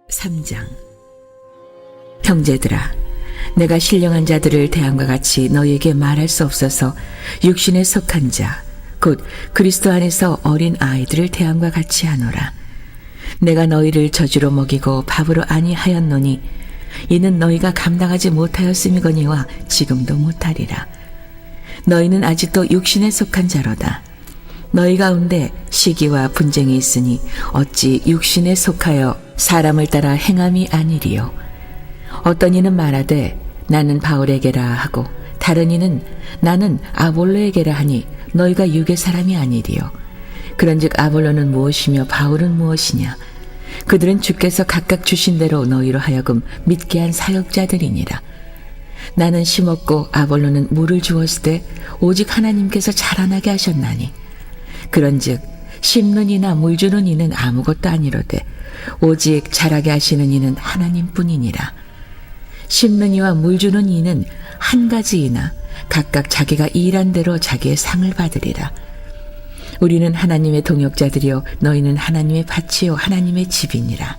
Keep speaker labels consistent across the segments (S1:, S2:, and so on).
S1: (3장) 형제들아, 내가 신령한 자들을 대함과 같이 너희에게 말할 수 없어서 육신에 속한 자, 곧 그리스도 안에서 어린 아이들을 대함과 같이 하노라. 내가 너희를 저주로 먹이고 밥으로 아니하였노니 이는 너희가 감당하지 못하였음이거니와 지금도 못하리라. 너희는 아직도 육신에 속한 자로다. 너희 가운데 시기와 분쟁이 있으니 어찌 육신에 속하여 사람을 따라 행함이 아니리요. 어떤 이는 말하되 나는 바울에게라 하고 다른 이는 나는 아볼로에게라 하니 너희가 육의 사람이 아니리요. 그런즉 아볼로는 무엇이며 바울은 무엇이냐? 그들은 주께서 각각 주신 대로 너희로 하여금 믿게 한 사역자들이니라. 나는 심었고 아볼로는 물을 주었으되 오직 하나님께서 자라나게 하셨나니 그런즉 심는 이나 물 주는 이는 아무것도 아니로되 오직 자라게 하시는 이는 하나님뿐이니라. 심는 이와 물 주는 이는 한 가지이나 각각 자기가 일한 대로 자기의 상을 받으리라. 우리는 하나님의 동역자들이요 너희는 하나님의 밭이요 하나님의 집이니라.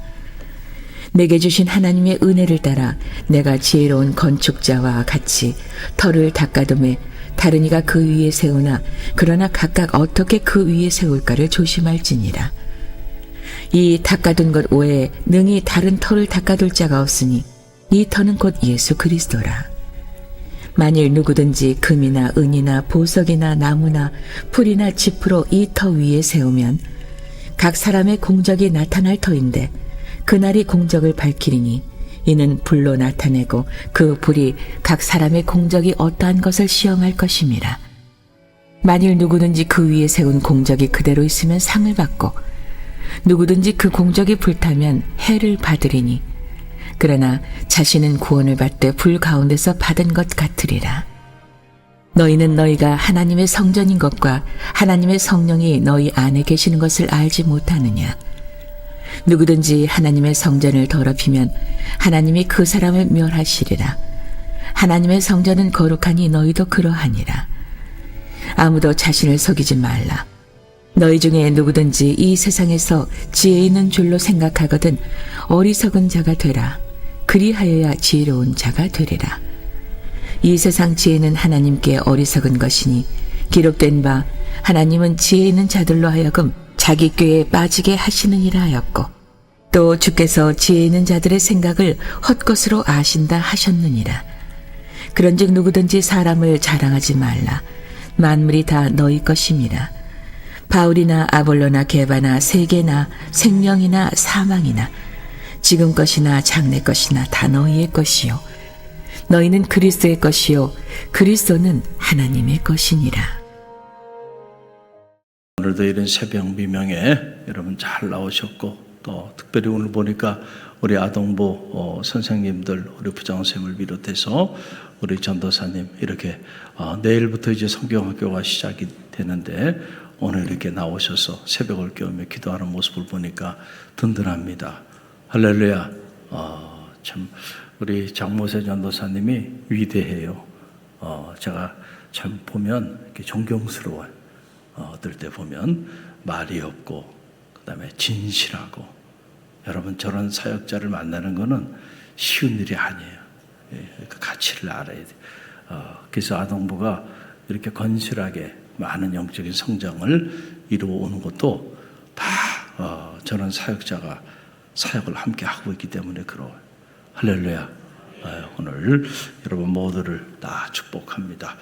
S1: 내게 주신 하나님의 은혜를 따라 내가 지혜로운 건축자와 같이 터를 닦아둠에 다른 이가 그 위에 세우나 그러나 각각 어떻게 그 위에 세울까를 조심할지니라. 이 닦아둔 것 외에 능히 다른 터를 닦아둘 자가 없으니 이 터는 곧 예수 그리스도라. 만일 누구든지 금이나 은이나 보석이나 나무나 풀이나 짚으로 이 터 위에 세우면 각 사람의 공적이 나타날 터인데 그날이 공적을 밝히리니 이는 불로 나타내고 그 불이 각 사람의 공적이 어떠한 것을 시험할 것임이라. 만일 누구든지 그 위에 세운 공적이 그대로 있으면 상을 받고 누구든지 그 공적이 불타면 해를 받으리니 그러나 자신은 구원을 받되 불 가운데서 받은 것 같으리라. 너희는 너희가 하나님의 성전인 것과 하나님의 성령이 너희 안에 계시는 것을 알지 못하느냐? 누구든지 하나님의 성전을 더럽히면 하나님이 그 사람을 멸하시리라. 하나님의 성전은 거룩하니 너희도 그러하니라. 아무도 자신을 속이지 말라. 너희 중에 누구든지 이 세상에서 지혜 있는 줄로 생각하거든 어리석은 자가 되라. 그리하여야 지혜로운 자가 되리라. 이 세상 지혜는 하나님께 어리석은 것이니 기록된 바 하나님은 지혜 있는 자들로 하여금 자기 꾀에 빠지게 하시느니라 하였고 또 주께서 지혜 있는 자들의 생각을 헛것으로 아신다 하셨느니라. 그런즉 누구든지 사람을 자랑하지 말라. 만물이 다 너희 것임이라. 바울이나 아볼로나 게바나 세계나 생명이나 사망이나 지금 것이나 장래 것이나 다 너희의 것이요 너희는 그리스도의 것이요 그리스도는 하나님의 것이니라.
S2: 오늘도 이런 새벽 미명에 여러분 잘 나오셨고 또 특별히 오늘 보니까 우리 아동부 선생님들 우리 부장선생님을 비롯해서 우리 전도사님 이렇게 내일부터 이제 성경학교가 시작이 되는데 오늘 이렇게 나오셔서 새벽을 깨우며 기도하는 모습을 보니까 든든합니다. 할렐루야. 참 우리 장모세 전도사님이 위대해요. 제가 참 보면 이렇게 존경스러워요. 어떨 때 보면 말이 없고 그다음에 진실하고 여러분 저런 사역자를 만나는 거는 쉬운 일이 아니에요. 그 가치를 알아야 돼요. 그래서 아동부가 이렇게 건실하게 많은 영적인 성장을 이루어오는 것도 다 저런 사역자가 사역을 함께 하고 있기 때문에 그러워요. 할렐루야. 오늘 여러분 모두를 다 축복합니다.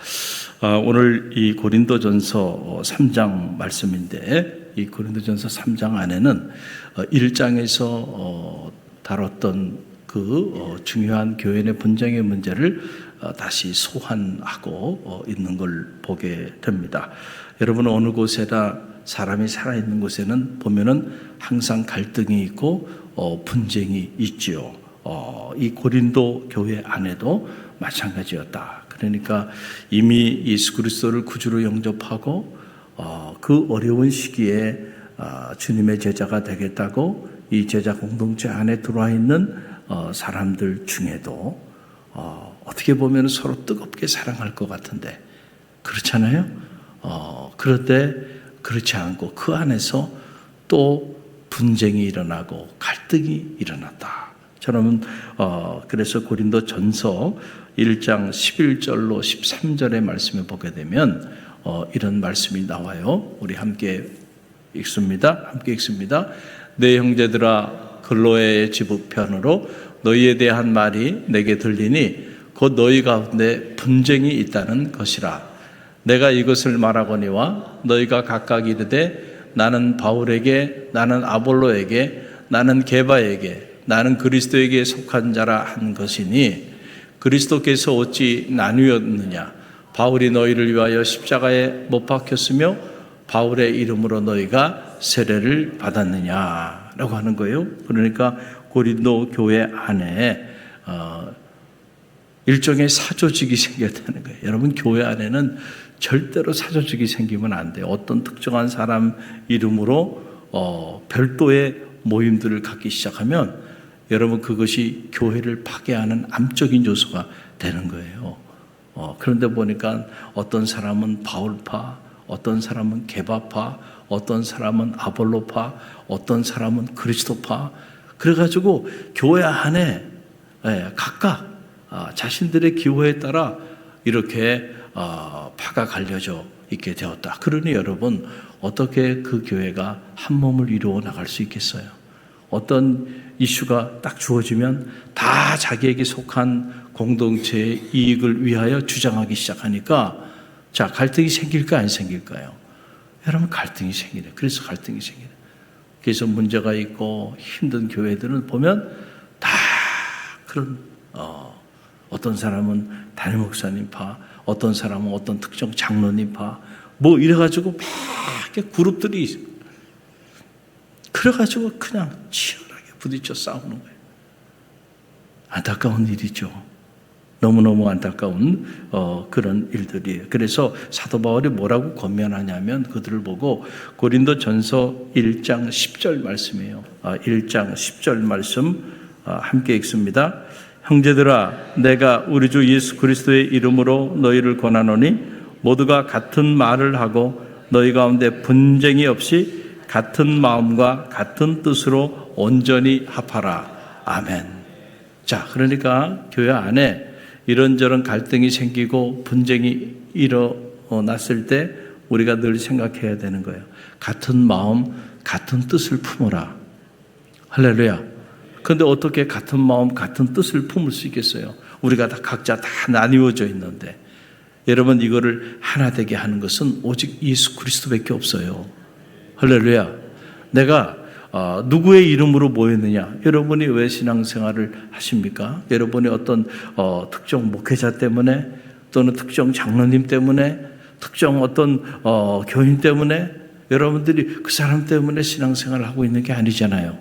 S2: 오늘 이 고린도전서 3장 말씀인데 이 고린도전서 3장 안에는 1장에서 다뤘던 그 중요한 교회 내 분쟁의 문제를 다시 소환하고 있는 걸 보게 됩니다. 여러분 어느 곳에나 사람이 살아있는 곳에는 보면은 항상 갈등이 있고 분쟁이 있지요. 이 고린도 교회 안에도 마찬가지였다. 그러니까 이미 예수 그리스도를 구주로 영접하고 그 어려운 시기에 주님의 제자가 되겠다고 이 제자 공동체 안에 들어와 있는 사람들 중에도 어떻게 보면 서로 뜨겁게 사랑할 것 같은데 그렇잖아요. 그럴 때 그렇지 않고 그 안에서 또 분쟁이 일어나고 갈등이 일어났다. 저는 그래서 고린도 전서 1장 11절로 13절의 말씀을 보게 되면 이런 말씀이 나와요. 우리 함께 읽습니다. 내 형제들아, 글로의 지부편으로 너희에 대한 말이 내게 들리니 곧 너희 가운데 분쟁이 있다는 것이라. 내가 이것을 말하거니와 너희가 각각 이르되 나는 바울에게, 나는 아볼로에게, 나는 게바에게, 나는 그리스도에게 속한 자라 한 것이니 그리스도께서 어찌 나뉘었느냐? 바울이 너희를 위하여 십자가에 못 박혔으며 바울의 이름으로 너희가 세례를 받았느냐라고 하는 거예요. 그러니까 고린도 교회 안에 일종의 사조직이 생겼다는 거예요. 여러분, 교회 안에는 절대로 사조직이 생기면 안 돼요. 어떤 특정한 사람 이름으로 별도의 모임들을 갖기 시작하면 여러분, 그것이 교회를 파괴하는 암적인 요소가 되는 거예요. 그런데 보니까 어떤 사람은 바울파, 어떤 사람은 게바파, 어떤 사람은 아볼로파, 어떤 사람은 그리스도파. 그래가지고 교회 안에 각각 자신들의 기호에 따라 이렇게 파가 갈려져 있게 되었다. 그러니 여러분, 어떻게 그 교회가 한 몸을 이루어 나갈 수 있겠어요? 어떤 이슈가 딱 주어지면 다 자기에게 속한 공동체의 이익을 위하여 주장하기 시작하니까 자, 갈등이 생길까 안 생길까요? 여러분, 갈등이 생기네. 그래서 갈등이 생기네. 그래서 문제가 있고 힘든 교회들은 보면 다 그런 어떤 사람은 담임 목사님파, 어떤 사람은 어떤 특정 장로님파, 뭐 이래가지고 막 이렇게 그룹들이 있어요. 그래가지고 그냥 치열하게 부딪혀 싸우는 거예요. 안타까운 일이죠. 너무너무 안타까운 그런 일들이에요. 그래서 사도 바울이 뭐라고 권면하냐면 그들을 보고 고린도 전서 1장 10절 말씀이에요. 1장 10절 말씀 함께 읽습니다. 형제들아, 내가 우리 주 예수 그리스도의 이름으로 너희를 권하노니 모두가 같은 말을 하고 너희 가운데 분쟁이 없이 같은 마음과 같은 뜻으로 온전히 합하라. 아멘. 자, 그러니까 교회 안에 이런저런 갈등이 생기고 분쟁이 일어났을 때 우리가 늘 생각해야 되는 거예요. 같은 마음, 같은 뜻을 품어라. 할렐루야. 그런데 어떻게 같은 마음, 같은 뜻을 품을 수 있겠어요? 우리가 다 각자 다 나뉘어져 있는데. 여러분, 이거를 하나 되게 하는 것은 오직 예수 그리스도밖에 없어요. 할렐루야. 내가 누구의 이름으로 모였느냐? 여러분이 왜 신앙생활을 하십니까? 여러분이 어떤 특정 목회자 때문에, 또는 특정 장로님 때문에, 특정 어떤 교인 때문에, 여러분들이 그 사람 때문에 신앙생활을 하고 있는 게 아니잖아요.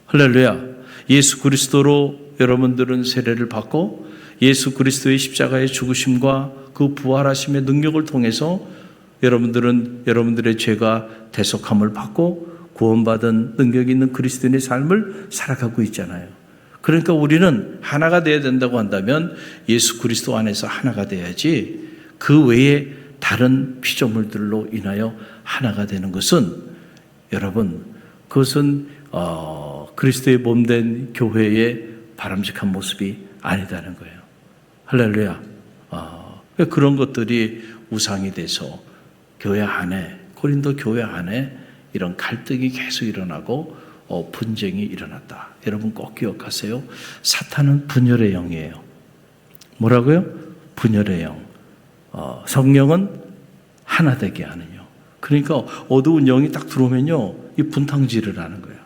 S2: 할렐루야. 예수 그리스도로 여러분들은 세례를 받고 예수 그리스도의 십자가의 죽으심과 그 부활하심의 능력을 통해서 여러분들은 여러분들의 죄가 대속함을 받고 구원받은 능력 있는 그리스도인의 삶을 살아가고 있잖아요. 그러니까 우리는 하나가 되어야 된다고 한다면 예수 그리스도 안에서 하나가 돼야지, 그 외에 다른 피조물들로 인하여 하나가 되는 것은, 여러분, 그것은 그리스도의 몸된 교회의 바람직한 모습이 아니다는 거예요. 할렐루야. 그런 것들이 우상이 돼서 교회 안에, 고린도 교회 안에 이런 갈등이 계속 일어나고 분쟁이 일어났다. 여러분 꼭 기억하세요. 사탄은 분열의 영이에요. 뭐라고요? 분열의 영. 성령은 하나 되게 하는 영. 그러니까 어두운 영이 딱 들어오면요, 이 분탕질을 하는 거예요.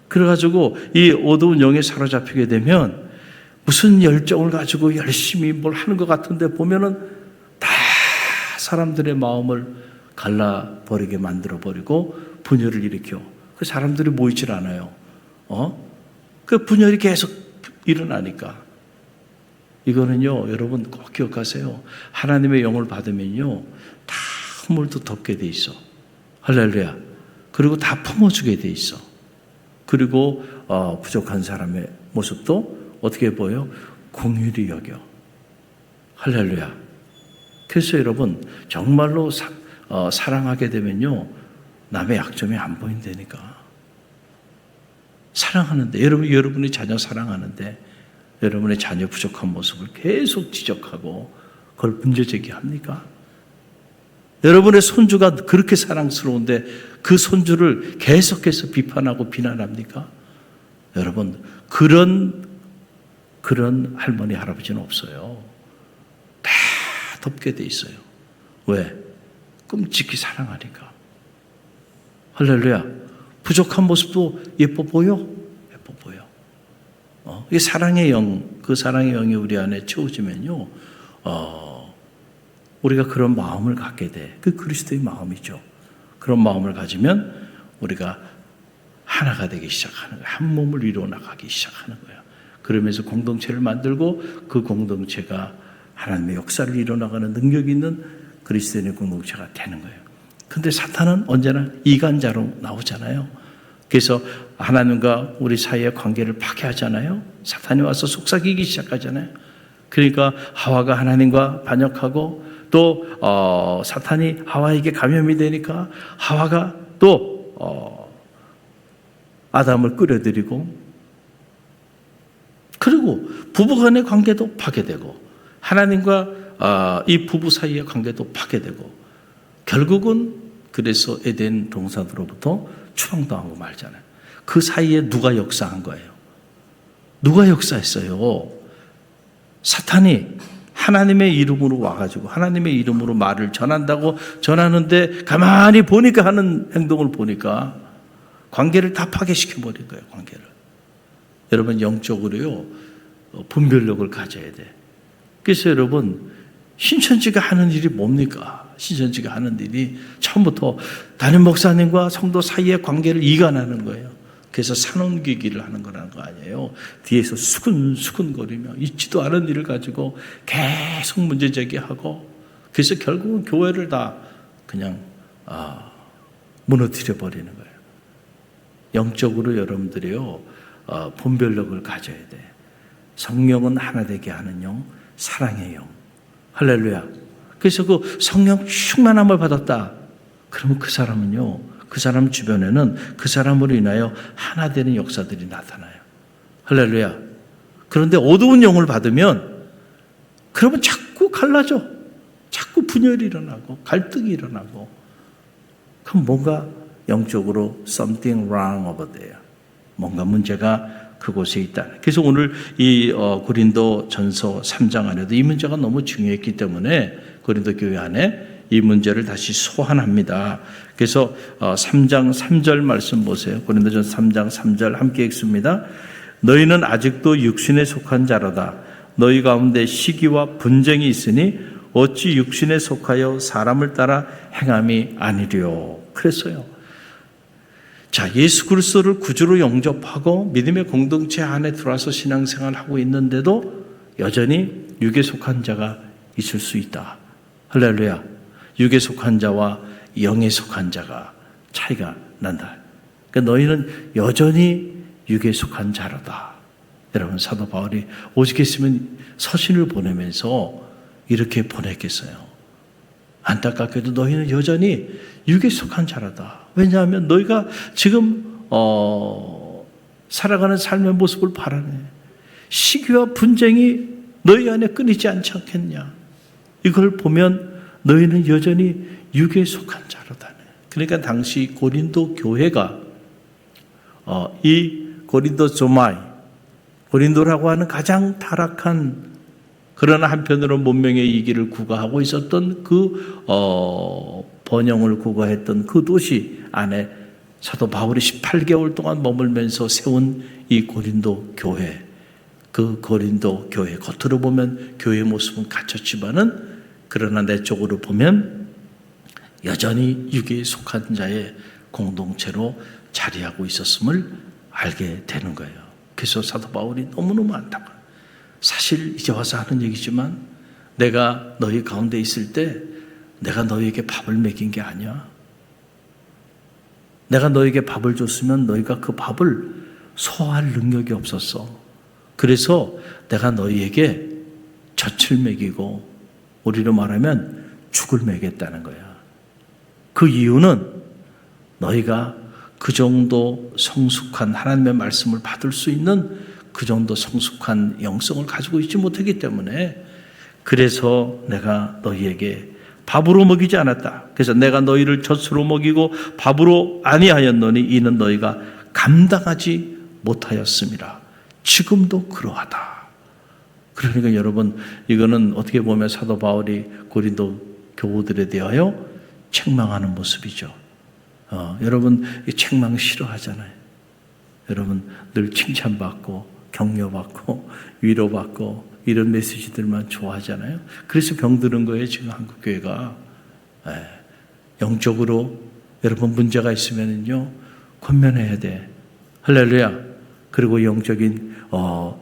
S2: 그래가지고 이 어두운 영에 사로잡히게 되면 무슨 열정을 가지고 열심히 뭘 하는 것 같은데 보면은 다 사람들의 마음을 갈라버리게 만들어버리고 분열을 일으켜. 그 사람들이 모이질 않아요. 그 분열이 계속 일어나니까. 이거는요, 여러분 꼭 기억하세요. 하나님의 영을 받으면요, 다 허물도 덮게 돼 있어. 할렐루야. 그리고 다 품어주게 돼 있어. 그리고 부족한 사람의 모습도 어떻게 보여? 긍휼히 여겨. 할렐루야. 그래서 여러분, 정말로 사랑하게 되면요, 남의 약점이 안 보인다니까. 사랑하는데, 여러분이 자녀 사랑하는데 여러분의 자녀 부족한 모습을 계속 지적하고 그걸 문제 제기합니까? 여러분의 손주가 그렇게 사랑스러운데 그 손주를 계속해서 비판하고 비난합니까? 여러분, 그런 할머니, 할아버지는 없어요. 다 덮게 돼 있어요. 왜? 끔찍히 사랑하니까. 할렐루야. 부족한 모습도 예뻐 보여? 예뻐 보여. 이 사랑의 영, 그 사랑의 영이 우리 안에 채워지면요, 우리가 그런 마음을 갖게 돼. 그 그리스도의 마음이죠. 그런 마음을 가지면 우리가 하나가 되기 시작하는 거예요. 한 몸을 이루어 나가기 시작하는 거예요. 그러면서 공동체를 만들고 그 공동체가 하나님의 역사를 이뤄나가는 능력이 있는 그리스도인의 공동체가 되는 거예요. 근데 사탄은 언제나 이간자로 나오잖아요. 그래서 하나님과 우리 사이의 관계를 파괴하잖아요. 사탄이 와서 속삭이기 시작하잖아요. 그러니까 하와가 하나님과 반역하고 또 사탄이 하와에게 감염이 되니까 하와가 또 아담을 끌어들이고, 그리고 부부간의 관계도 파괴되고 하나님과 이 부부 사이의 관계도 파괴되고, 결국은 그래서 에덴 동산으로부터 추방당하고 말잖아요. 그 사이에 누가 역사한 거예요? 누가 역사했어요? 사탄이 하나님의 이름으로 와가지고 하나님의 이름으로 말을 전한다고 전하는데 가만히 보니까 하는 행동을 보니까 관계를 다 파괴시켜버린 거예요. 관계를. 여러분, 영적으로요, 분별력을 가져야 돼. 그래서 여러분, 신천지가 하는 일이 뭡니까? 신천지가 하는 일이 처음부터 담임 목사님과 성도 사이의 관계를 이간하는 거예요. 그래서 산혼기기를 하는 거라는 거 아니에요. 뒤에서 수근수근거리며 있지도 않은 일을 가지고 계속 문제 제기하고, 그래서 결국은 교회를 다 그냥 무너뜨려 버리는 거예요. 영적으로 여러분들이요, 분별력을 가져야 돼. 성령은 하나 되게 하는 영, 사랑의 영. 할렐루야. 그래서 그 성령 충만함을 받았다. 그러면 그 사람은요, 그 사람 주변에는 그 사람으로 인하여 하나 되는 역사들이 나타나요. 할렐루야. 그런데 어두운 영을 받으면 그러면 자꾸 갈라져. 자꾸 분열이 일어나고 갈등이 일어나고, 그럼 뭔가 영적으로 something wrong over there. 뭔가 문제가 그곳에 있다. 그래서 오늘 이 고린도 전서 3장 안에도 이 문제가 너무 중요했기 때문에 고린도 교회 안에 이 문제를 다시 소환합니다. 그래서 3장 3절 말씀 보세요. 고린도전서 3장 3절 함께 읽습니다. 너희는 아직도 육신에 속한 자로다. 너희 가운데 시기와 분쟁이 있으니 어찌 육신에 속하여 사람을 따라 행함이 아니랴. 그랬어요. 자, 예수 그리스도를 구주로 영접하고 믿음의 공동체 안에 들어와서 신앙생활을 하고 있는데도 여전히 육에 속한 자가 있을 수 있다. 할렐루야. 육에 속한 자와 영에 속한 자가 차이가 난다. 그러니까 너희는 여전히 육에 속한 자로다. 여러분, 사도 바울이 오직했으면 서신을 보내면서 이렇게 보냈겠어요. 안타깝게도 너희는 여전히 육에 속한 자로다. 왜냐하면 너희가 지금 살아가는 삶의 모습을 바라네. 시기와 분쟁이 너희 안에 끊이지 않지 않겠냐. 이걸 보면 너희는 여전히 육에 속한 자로다네. 그러니까 당시 고린도 교회가 이 고린도조마이, 고린도라고 하는 가장 타락한, 그러나 한편으로 문명의 이기를 구가하고 있었던 그 번영을 구가했던 그 도시 안에 사도 바울이 18개월 동안 머물면서 세운 이 고린도 교회, 그 고린도 교회, 겉으로 보면 교회의 모습은 갖췄지만은 그러나 내적으로 보면 여전히 육에 속한 자의 공동체로 자리하고 있었음을 알게 되는 거예요. 그래서 사도 바울이 너무너무 안타까워요. 사실 이제 와서 하는 얘기지만 내가 너희 가운데 있을 때 내가 너희에게 밥을 먹인 게 아니야. 내가 너희에게 밥을 줬으면 너희가 그 밥을 소화할 능력이 없었어. 그래서 내가 너희에게 젖을 먹이고, 우리로 말하면 죽을 먹였다는 거야. 그 이유는 너희가 그 정도 성숙한 하나님의 말씀을 받을 수 있는 그 정도 성숙한 영성을 가지고 있지 못하기 때문에, 그래서 내가 너희에게 밥으로 먹이지 않았다. 그래서 내가 너희를 젖으로 먹이고 밥으로 아니하였노니 이는 너희가 감당하지 못하였음이라. 지금도 그러하다. 그러니까 여러분, 이거는 어떻게 보면 사도 바울이 고린도 교우들에 대하여 책망하는 모습이죠. 여러분, 이 책망 싫어하잖아요. 여러분, 늘 칭찬받고 격려받고 위로받고 이런 메시지들만 좋아하잖아요. 그래서 병드는 거예요, 지금 한국교회가. 영적으로 여러분 문제가 있으면요, 권면해야 돼. 할렐루야. 그리고 영적인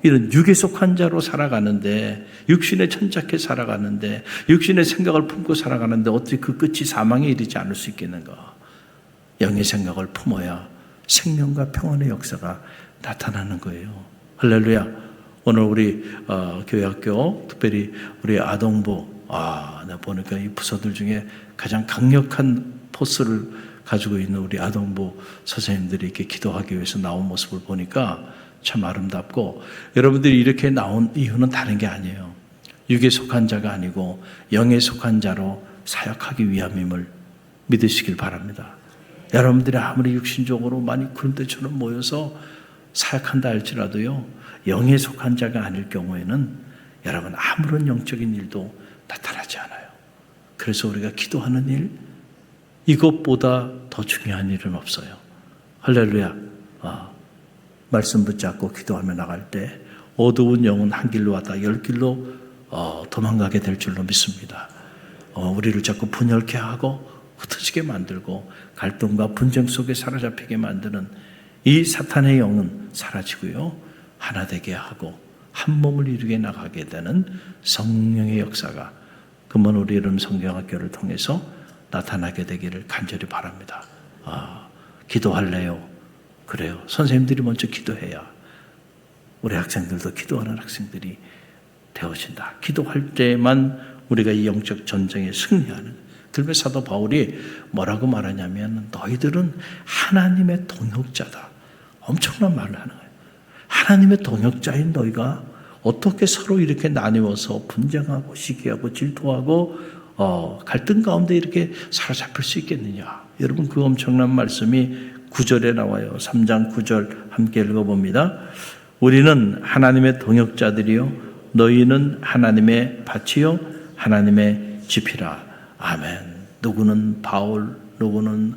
S2: 이런 육에 속한 자로 살아가는데, 육신에 천착해 살아가는데, 육신의 생각을 품고 살아가는데 어떻게 그 끝이 사망에 이르지 않을 수 있겠는가. 영의 생각을 품어야 생명과 평안의 역사가 나타나는 거예요. 할렐루야. 오늘 우리 교회학교, 특별히 우리 아동부, 내가 보니까 이 부서들 중에 가장 강력한 포스를 가지고 있는 우리 아동부 선생님들이 이렇게 기도하기 위해서 나온 모습을 보니까 참 아름답고, 여러분들이 이렇게 나온 이유는 다른 게 아니에요. 육에 속한 자가 아니고 영에 속한 자로 사역하기 위함임을 믿으시길 바랍니다. 여러분들이 아무리 육신적으로 많이 그런데처럼 모여서 사역한다 할지라도요, 영에 속한 자가 아닐 경우에는 여러분 아무런 영적인 일도 나타나지 않아요. 그래서 우리가 기도하는 일, 이것보다 더 중요한 일은 없어요. 할렐루야. 말씀 붙잡고 기도하며 나갈 때 어두운 영은 한 길로 왔다 10길로 도망가게 될 줄로 믿습니다. 우리를 자꾸 분열케 하고 흩어지게 만들고 갈등과 분쟁 속에 사로잡히게 만드는 이 사탄의 영은 사라지고요, 하나 되게 하고 한 몸을 이루게 나가게 되는 성령의 역사가 금번 우리 이름 성경학교를 통해서 나타나게 되기를 간절히 바랍니다. 기도할래요? 그래요. 선생님들이 먼저 기도해야 우리 학생들도 기도하는 학생들이 되어진다. 기도할 때만 우리가 이 영적 전쟁에 승리하는. 그러면서 사도 바울이 뭐라고 말하냐면, 너희들은 하나님의 동역자다. 엄청난 말을 하는 거예요. 하나님의 동역자인 너희가 어떻게 서로 이렇게 나뉘어서 분쟁하고 시기하고 질투하고 갈등 가운데 이렇게 사로잡힐 수 있겠느냐. 여러분, 그 엄청난 말씀이 9절에 나와요. 3장 9절 함께 읽어봅니다. 우리는 하나님의 동역자들이요 너희는 하나님의 밭이요 하나님의 집이라. 아멘. 누구는 바울, 누구는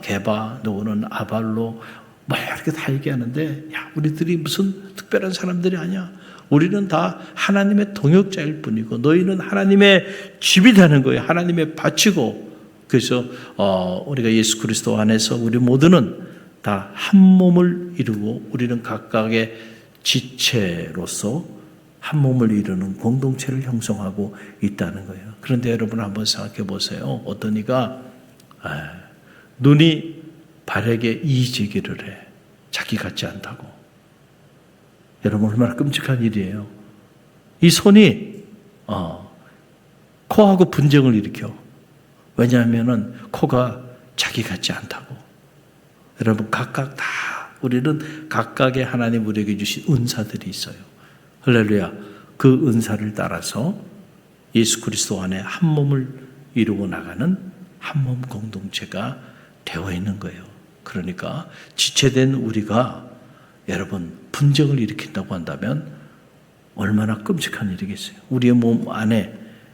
S2: 게바, 누구는 아발로, 이렇게 다 얘기하는데, 우리들이 무슨 특별한 사람들이 아니야. 우리는 다 하나님의 동역자일 뿐이고 너희는 하나님의 집이 되는 거예요. 하나님의 밭이고. 그래서 우리가 예수 그리스도 안에서 우리 모두는 다 한 몸을 이루고 우리는 각각의 지체로서 한 몸을 이루는 공동체를 형성하고 있다는 거예요. 그런데 여러분 한번 생각해 보세요. 어떤 이가 눈이 발에게 이의제기를 해. 자기 같지 않다고. 여러분 얼마나 끔찍한 일이에요. 이 손이 코하고 분쟁을 일으켜. 왜냐하면 코가 자기 같지 않다고. 여러분 각각 다 우리는 각각의 하나님 우리에게 주신 은사들이 있어요. 할렐루야. 그 은사를 따라서 예수 그리스도 안에 한 몸을 이루고 나가는 한 몸 공동체가 되어 있는 거예요. 그러니까 지체된 우리가 여러분 분쟁을 일으킨다고 한다면 얼마나 끔찍한 일이겠어요. 우리의 몸 안에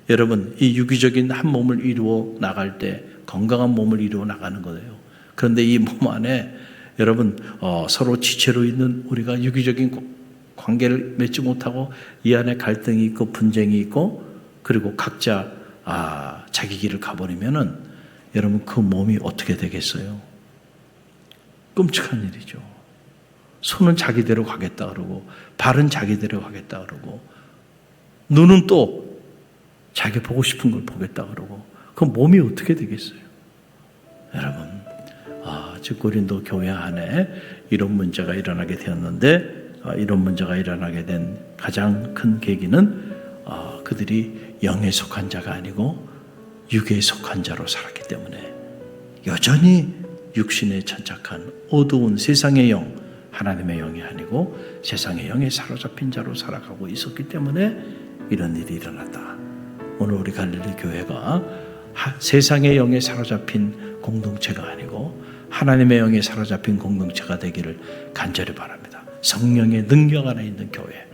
S2: 여러분 이 유기적인 한 몸을 이루어 나갈 때 건강한 몸을 이루어 나가는 거예요. 그런데 이 몸 안에 여러분 서로 지체로 있는 우리가 유기적인 관계를 맺지 못하고 이 안에 갈등이 있고 분쟁이 있고 그리고 각자 자기 길을 가버리면은 여러분 그 몸이 어떻게 되겠어요? 끔찍한 일이죠. 손은 자기대로 가겠다 그러고 발은 자기대로 가겠다 그러고 눈은 또 자기 보고 싶은 걸 보겠다 그러고 그 몸이 어떻게 되겠어요? 여러분 즉 고린도 교회 안에 이런 문제가 일어나게 되었는데 이런 문제가 일어나게 된 가장 큰 계기는 그들이 영에 속한 자가 아니고 육에 속한 자로 살았기 때문에 여전히 육신에 천착한 어두운 세상의 영, 하나님의 영이 아니고 세상의 영에 사로잡힌 자로 살아가고 있었기 때문에 이런 일이 일어났다. 오늘 우리 갈릴리 교회가 세상의 영에 사로잡힌 공동체가 아니고 하나님의 영에 사로잡힌 공동체가 되기를 간절히 바랍니다. 성령의 능력 안에 있는 교회,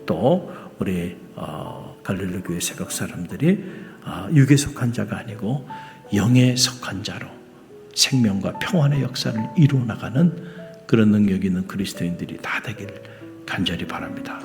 S2: 또 우리 갈릴리 교회 새벽 사람들이 육에 속한 자가 아니고 영에 속한 자로 생명과 평안의 역사를 이루어 나가는 그런 능력이 있는 그리스도인들이 다 되기를 간절히 바랍니다.